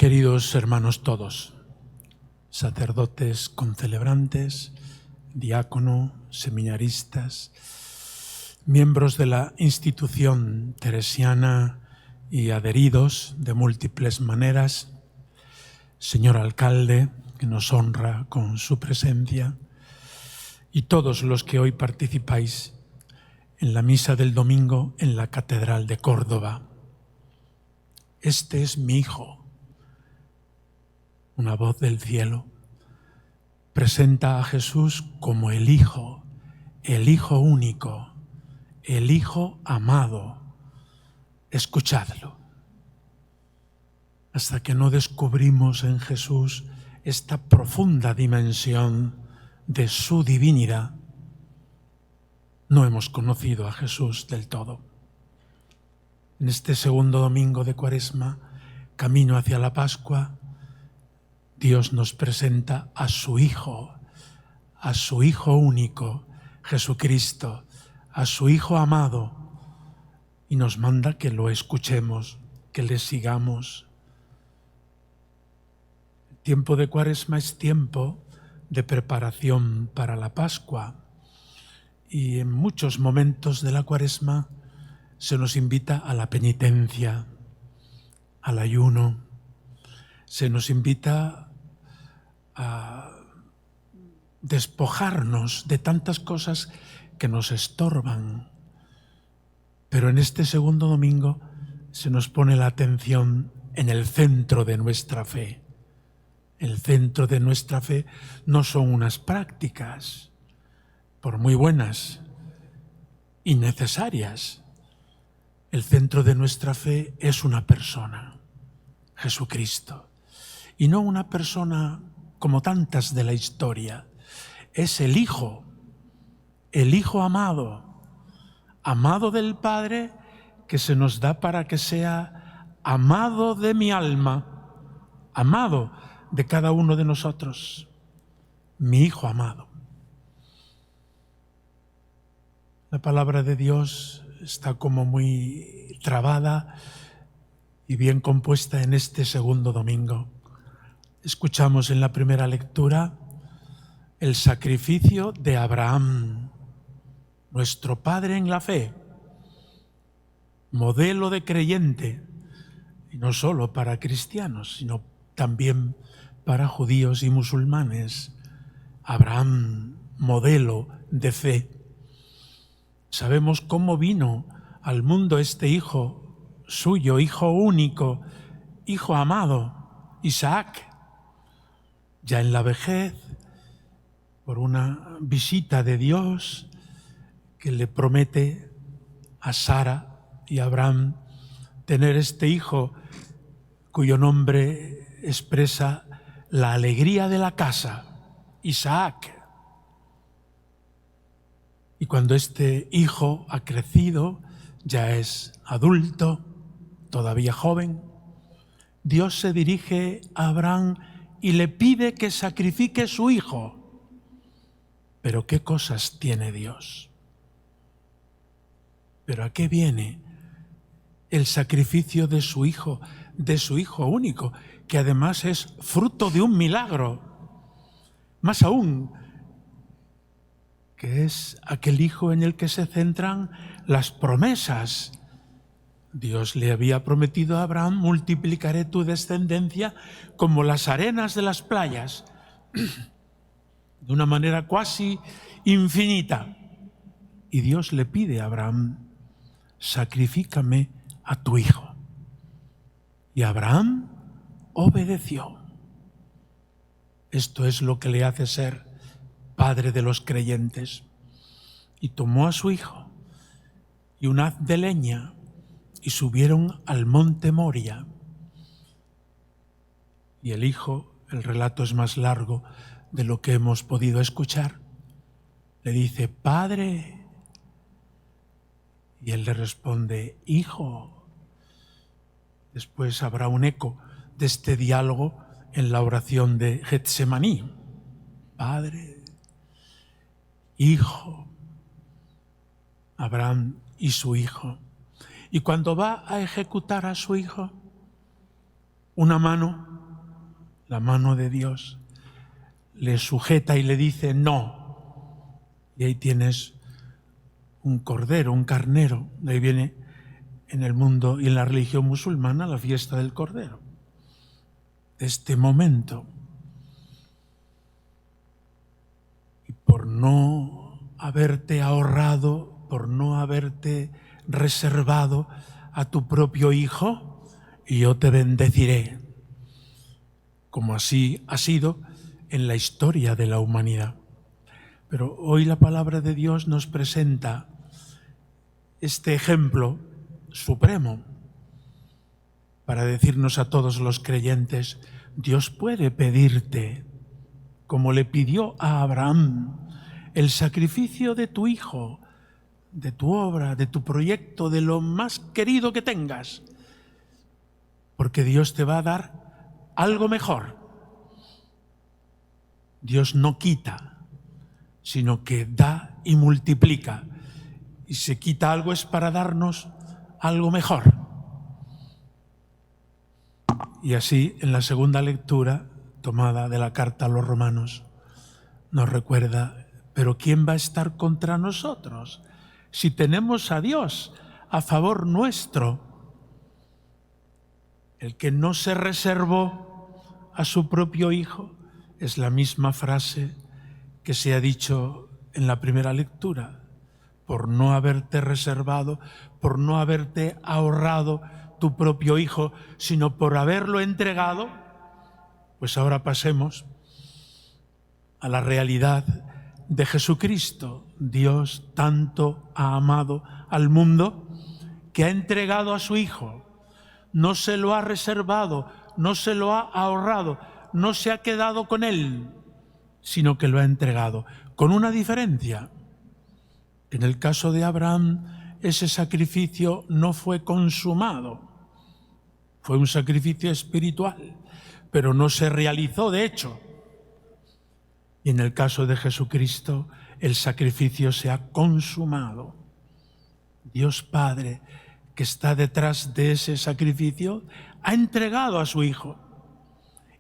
Queridos hermanos todos, sacerdotes concelebrantes, diácono, seminaristas, miembros de la institución teresiana y adheridos de múltiples maneras, señor alcalde, que nos honra con su presencia, y todos los que hoy participáis en la misa del domingo en la Catedral de Córdoba. Este es mi Hijo. Una voz del cielo presenta a Jesús como el Hijo único, el Hijo amado. Escuchadlo. Hasta que no descubrimos en Jesús esta profunda dimensión de su divinidad, no hemos conocido a Jesús del todo. En este segundo domingo de Cuaresma, camino hacia la Pascua, Dios nos presenta a su Hijo único, Jesucristo, a su Hijo amado, y nos manda que lo escuchemos, que le sigamos. El tiempo de Cuaresma es tiempo de preparación para la Pascua, y en muchos momentos de la Cuaresma se nos invita a la penitencia, al ayuno, se nos invita a despojarnos de tantas cosas que nos estorban. Pero en este segundo domingo se nos pone la atención en el centro de nuestra fe. El centro de nuestra fe no son unas prácticas, por muy buenas y necesarias. El centro de nuestra fe es una persona, Jesucristo. Y no una persona como tantas de la historia. Es el Hijo amado, amado del Padre, que se nos da para que sea amado de mi alma, amado de cada uno de nosotros, mi Hijo amado. La palabra de Dios está como muy trabada y bien compuesta en este segundo domingo. Escuchamos en la primera lectura el sacrificio de Abraham, nuestro padre en la fe, modelo de creyente, y no solo para cristianos, sino también para judíos y musulmanes. Abraham, modelo de fe. Sabemos cómo vino al mundo este hijo suyo, hijo único, hijo amado, Isaac. Ya en la vejez, por una visita de Dios que le promete a Sara y a Abraham tener este hijo cuyo nombre expresa la alegría de la casa, Isaac. Y cuando este hijo ha crecido, ya es adulto, todavía joven, Dios se dirige a Abraham y le pide que sacrifique su hijo. Pero ¿qué cosas tiene Dios? ¿Pero a qué viene el sacrificio de su hijo único, que además es fruto de un milagro? Más aún, que es aquel hijo en el que se centran las promesas. Dios le había prometido a Abraham: multiplicaré tu descendencia como las arenas de las playas, de una manera cuasi infinita. Y Dios le pide a Abraham: sacrifícame a tu hijo. Y Abraham obedeció. Esto es lo que le hace ser padre de los creyentes. Y tomó a su hijo y un haz de leña y subieron al monte Moria. Y el hijo, el relato es más largo de lo que hemos podido escuchar, le dice: Padre. Y él le responde: Hijo. Después habrá un eco de este diálogo en la oración de Getsemaní. Padre, Hijo, Abraham y su hijo. Y cuando va a ejecutar a su hijo, una mano la mano de Dios le sujeta y le dice no. Y ahí tienes un cordero, un carnero. De ahí viene en el mundo y en la religión musulmana la fiesta del cordero. De este momento. Y por no haberte ahorrado, por no haberte reservado a tu propio hijo, yo te bendeciré, como así ha sido en la historia de la humanidad. Pero hoy la palabra de Dios nos presenta este ejemplo supremo para decirnos a todos los creyentes: Dios puede pedirte, como le pidió a Abraham, el sacrificio de tu hijo, de tu obra, de tu proyecto, de lo más querido que tengas, porque Dios te va a dar algo mejor. Dios no quita, sino que da y multiplica. Y si quita algo es para darnos algo mejor. Y así, en la segunda lectura, tomada de la carta a los Romanos, nos recuerda: pero ¿quién va a estar contra nosotros si tenemos a Dios a favor nuestro? El que no se reservó a su propio hijo, es la misma frase que se ha dicho en la primera lectura: por no haberte reservado, por no haberte ahorrado tu propio hijo, sino por haberlo entregado. Pues ahora pasemos a la realidad de Jesucristo. Dios tanto ha amado al mundo que ha entregado a su hijo. No se lo ha reservado, no se lo ha ahorrado, no se ha quedado con él, sino que lo ha entregado. Con una diferencia: en el caso de Abraham, ese sacrificio no fue consumado. Fue un sacrificio espiritual, pero no se realizó de hecho. Y en el caso de Jesucristo, el sacrificio se ha consumado. Dios Padre, que está detrás de ese sacrificio, ha entregado a su Hijo.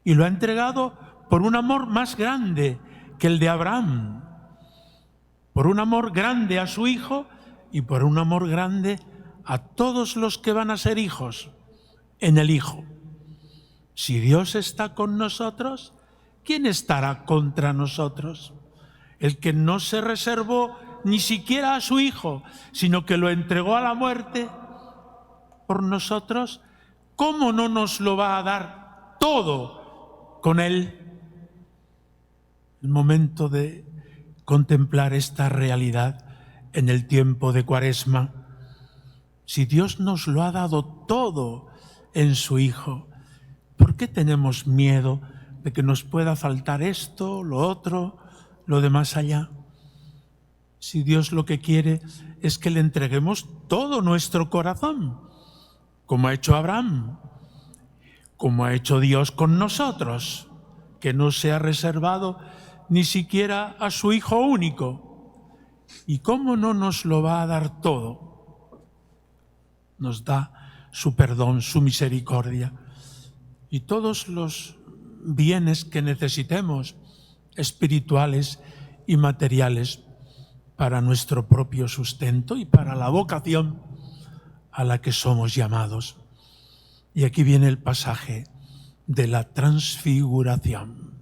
Y lo ha entregado por un amor más grande que el de Abraham. Por un amor grande a su Hijo y por un amor grande a todos los que van a ser hijos en el Hijo. Si Dios está con nosotros, ¿quién estará contra nosotros? El que no se reservó ni siquiera a su Hijo, sino que lo entregó a la muerte por nosotros, ¿cómo no nos lo va a dar todo con Él? El momento de contemplar esta realidad en el tiempo de Cuaresma. Si Dios nos lo ha dado todo en su Hijo, ¿por qué tenemos miedo de que nos pueda faltar esto, lo otro, lo de más allá? Si Dios lo que quiere es que le entreguemos todo nuestro corazón, como ha hecho Abraham, como ha hecho Dios con nosotros, que no se ha reservado ni siquiera a su Hijo único. ¿Y cómo no nos lo va a dar todo? Nos da su perdón, su misericordia y todos los bienes que necesitemos, espirituales y materiales, para nuestro propio sustento y para la vocación a la que somos llamados. Y aquí viene el pasaje de la transfiguración.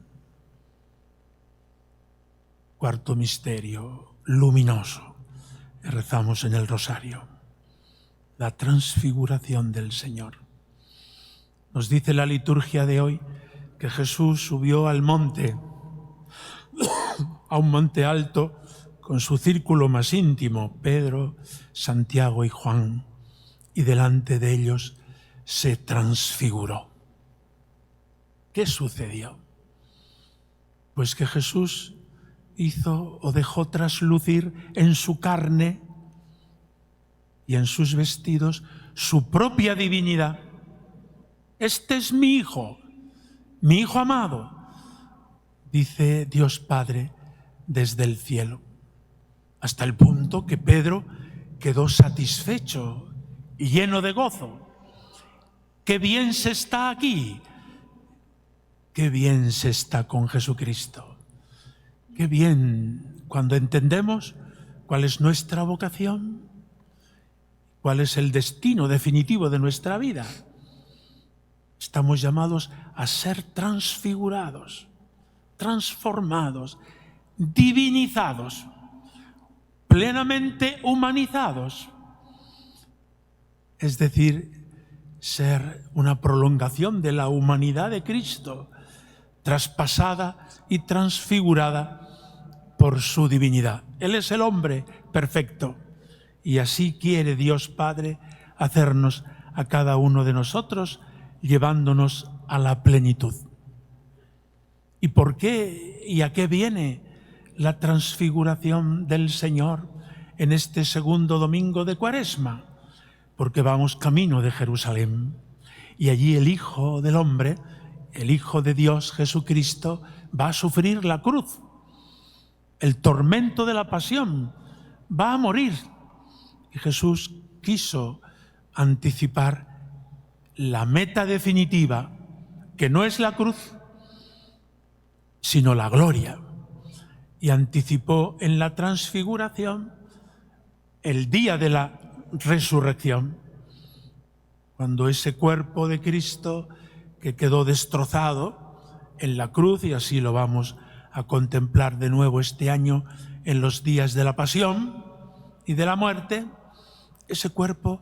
Cuarto misterio luminoso que rezamos en el rosario. La transfiguración del Señor. Nos dice la liturgia de hoy que Jesús subió al monte, a un monte alto, con su círculo más íntimo, Pedro, Santiago y Juan, y delante de ellos se transfiguró. ¿Qué sucedió? Pues que Jesús hizo o dejó traslucir en su carne y en sus vestidos su propia divinidad. Este es mi Hijo amado, dice Dios Padre desde el cielo, hasta el punto que Pedro quedó satisfecho y lleno de gozo. ¡Qué bien se está aquí! qué bien se está con Jesucristo. Qué bien cuando entendemos cuál es nuestra vocación, cuál es el destino definitivo de nuestra vida. Estamos llamados a ser transfigurados, transformados, divinizados, plenamente humanizados. Es decir, ser una prolongación de la humanidad de Cristo, traspasada y transfigurada por su divinidad. Él es el hombre perfecto y así quiere Dios Padre hacernos a cada uno de nosotros, llevándonos a la plenitud. ¿Y por qué y a qué viene la transfiguración del Señor en este segundo domingo de Cuaresma? Porque vamos camino de Jerusalén y allí el Hijo del Hombre, el Hijo de Dios Jesucristo, va a sufrir la cruz, el tormento de la pasión, va a morir. Y Jesús quiso anticipar la meta definitiva, que no es la cruz, sino la gloria. Y anticipó en la transfiguración el día de la resurrección, cuando ese cuerpo de Cristo que quedó destrozado en la cruz, y así lo vamos a contemplar de nuevo este año en los días de la pasión y de la muerte, ese cuerpo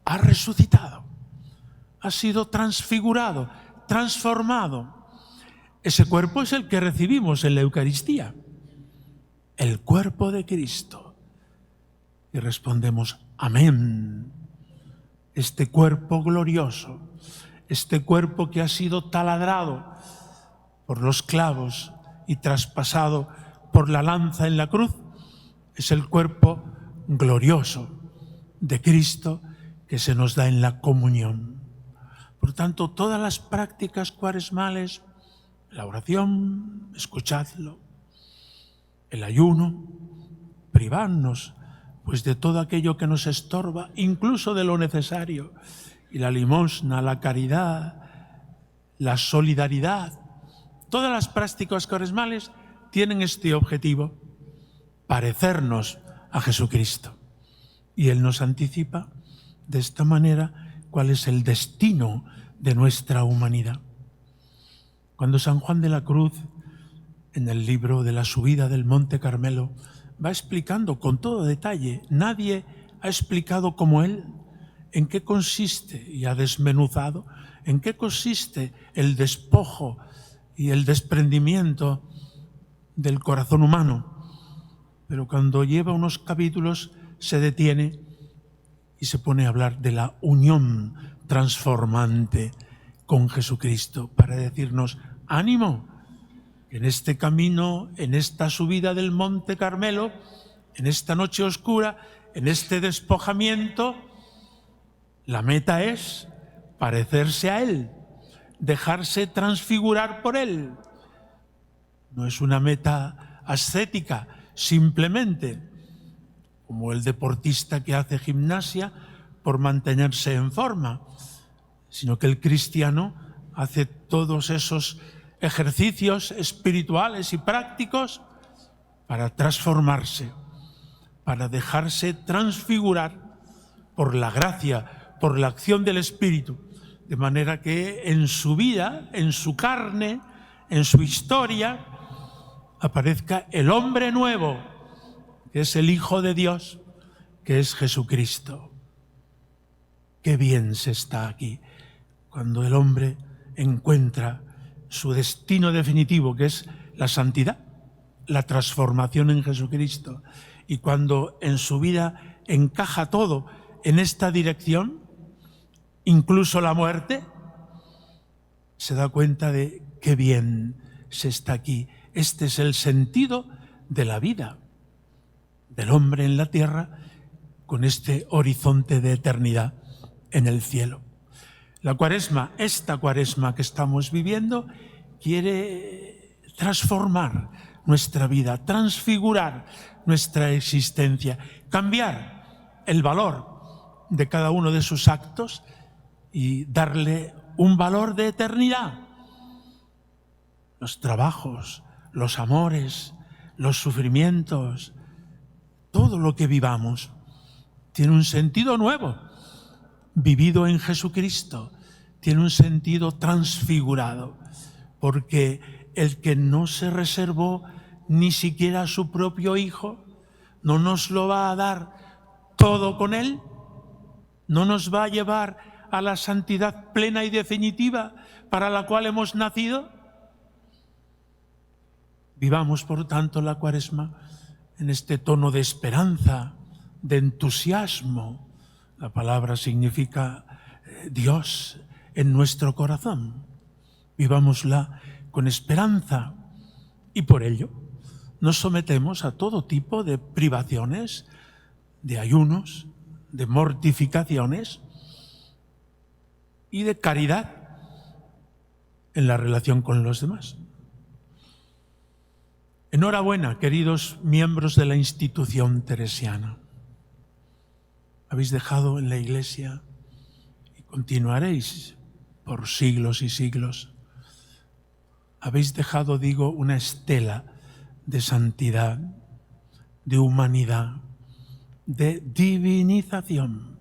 ha resucitado, ha sido transfigurado, transformado. Ese cuerpo es el que recibimos en la Eucaristía, el cuerpo de Cristo. Y respondemos, amén. Este cuerpo glorioso, este cuerpo que ha sido taladrado por los clavos y traspasado por la lanza en la cruz, es el cuerpo glorioso de Cristo que se nos da en la comunión. Por tanto, todas las prácticas cuaresmales, la oración, escuchadlo, el ayuno, privarnos pues de todo aquello que nos estorba, incluso de lo necesario, y la limosna, la caridad, la solidaridad, todas las prácticas cuaresmales tienen este objetivo, parecernos a Jesucristo. Y Él nos anticipa de esta manera cuál es el destino de nuestra humanidad. Cuando San Juan de la Cruz, en el libro de la subida del Monte Carmelo, va explicando con todo detalle, nadie ha explicado como Él en qué consiste, y ha desmenuzado, en qué consiste el despojo y el desprendimiento del corazón humano. Pero cuando lleva unos capítulos se detiene y se pone a hablar de la unión transformante con Jesucristo para decirnos, ánimo, en este camino, en esta subida del Monte Carmelo, en esta noche oscura, en este despojamiento, la meta es parecerse a Él, dejarse transfigurar por Él. No es una meta ascética, simplemente como el deportista que hace gimnasia por mantenerse en forma, sino que el cristiano hace todos esos ejercicios espirituales y prácticos para transformarse, para dejarse transfigurar por la gracia, por la acción del Espíritu, de manera que en su vida, en su carne, en su historia, aparezca el hombre nuevo, que es el Hijo de Dios, que es Jesucristo. Qué bien se está aquí, cuando el hombre encuentra su destino definitivo, que es la santidad, la transformación en Jesucristo. Y cuando en su vida encaja todo en esta dirección, incluso la muerte, se da cuenta de qué bien se está aquí. Este es el sentido de la vida del hombre en la tierra, con este horizonte de eternidad en el cielo. La Cuaresma, esta Cuaresma que estamos viviendo, quiere transformar nuestra vida, transfigurar nuestra existencia, cambiar el valor de cada uno de sus actos y darle un valor de eternidad. los trabajos, los amores, los sufrimientos, todo lo que vivamos tiene un sentido nuevo, vivido en Jesucristo, tiene un sentido transfigurado, porque el que no se reservó ni siquiera a su propio Hijo, ¿no nos lo va a dar todo con Él? ¿No nos va a llevar a la santidad plena y definitiva para la cual hemos nacido? Vivamos, por tanto, la Cuaresma en este tono de esperanza, de entusiasmo. La palabra significa Dios en nuestro corazón. Vivámosla con esperanza y por ello nos sometemos a todo tipo de privaciones, de ayunos, de mortificaciones y de caridad en la relación con los demás. Enhorabuena, queridos miembros de la institución teresiana. Habéis dejado en la Iglesia y continuaréis por siglos y siglos. Habéis dejado, digo, una estela de santidad, de humanidad, de divinización.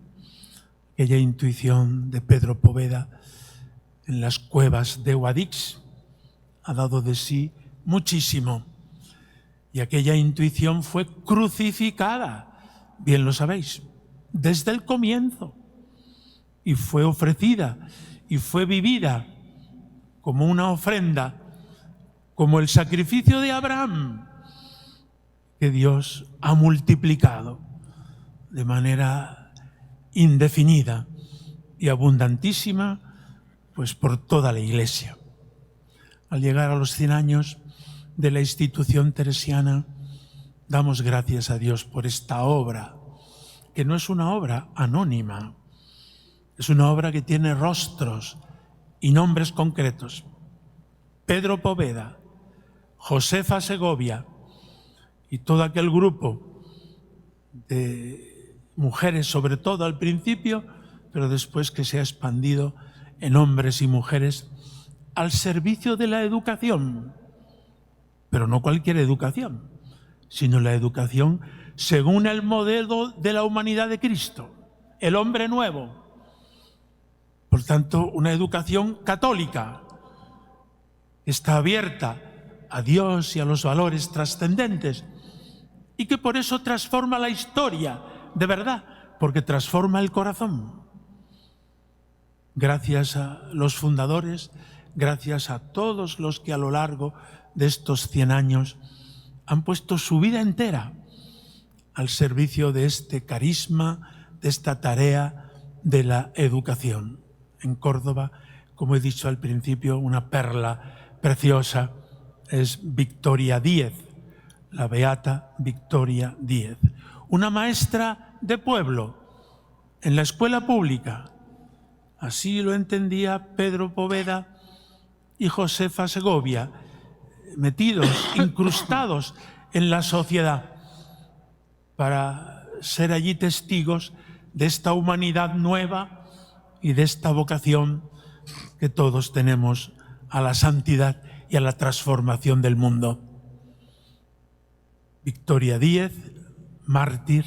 Aquella intuición de Pedro Poveda en las cuevas de Guadix ha dado de sí muchísimo. Y aquella intuición fue crucificada, bien lo sabéis, desde el comienzo. Y fue ofrecida y fue vivida como una ofrenda, como el sacrificio de Abraham, que Dios ha multiplicado de manera indefinida y abundantísima, pues por toda la Iglesia. Al llegar a los 100 años de la institución teresiana, damos gracias a Dios por esta obra, que no es una obra anónima, es una obra que tiene rostros y nombres concretos. Pedro Poveda, Josefa Segovia y todo aquel grupo de mujeres, sobre todo al principio, pero después que se ha expandido en hombres y mujeres al servicio de la educación. Pero no cualquier educación, sino la educación según el modelo de la humanidad de Cristo, el hombre nuevo. Por tanto, una educación católica está abierta a Dios y a los valores trascendentes y que por eso transforma la historia, de verdad, porque transforma el corazón. Gracias a los fundadores, gracias a todos los que a lo largo de estos 100 años han puesto su vida entera al servicio de este carisma, de esta tarea de la educación. En Córdoba, como he dicho al principio, una perla preciosa es Victoria Díez, la beata Victoria Díez, una maestra de pueblo en la escuela pública. Así lo entendía Pedro Poveda y Josefa Segovia, metidos, incrustados en la sociedad para ser allí testigos de esta humanidad nueva y de esta vocación que todos tenemos a la santidad y a la transformación del mundo. Victoria Díez, mártir,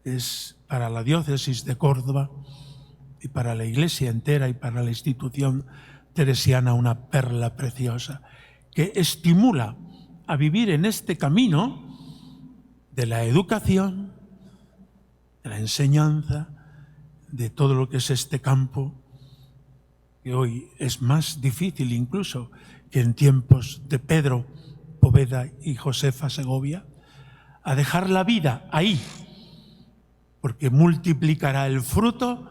es para la diócesis de Córdoba y para la Iglesia entera y para la institución teresiana una perla preciosa que estimula a vivir en este camino de la educación, de la enseñanza, de todo lo que es este campo, que hoy es más difícil incluso que en tiempos de Pedro Poveda y Josefa Segovia, a dejar la vida ahí, porque multiplicará el fruto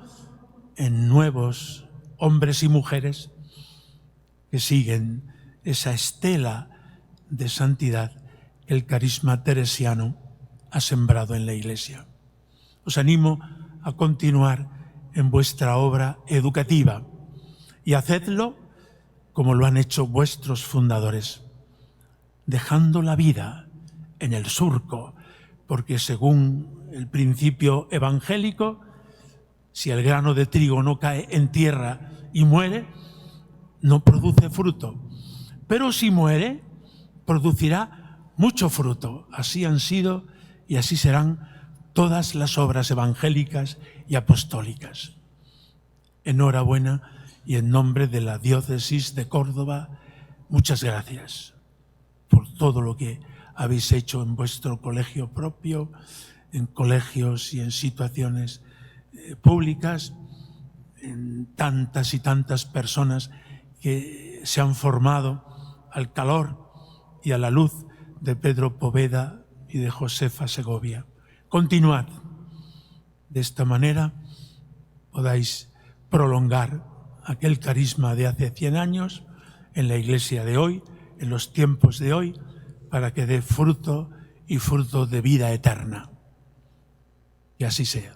en nuevos hombres y mujeres que siguen esa estela de santidad que el carisma teresiano ha sembrado en la Iglesia. Os animo a continuar en vuestra obra educativa y hacedlo como lo han hecho vuestros fundadores, dejando la vida en el surco, porque según el principio evangélico, si el grano de trigo no cae en tierra y muere, no produce fruto. pero si muere, producirá mucho fruto. Así han sido y así serán todas las obras evangélicas y apostólicas. Enhorabuena y en nombre de la Diócesis de Córdoba, muchas gracias por todo lo que habéis hecho en vuestro colegio propio, en colegios y en situaciones públicas, en tantas y tantas personas que se han formado al calor y a la luz de Pedro Poveda y de Josefa Segovia. Continuad. De esta manera podáis prolongar aquel carisma de hace 100 años en la Iglesia de hoy, en los tiempos de hoy, para que dé fruto y fruto de vida eterna. Que así sea.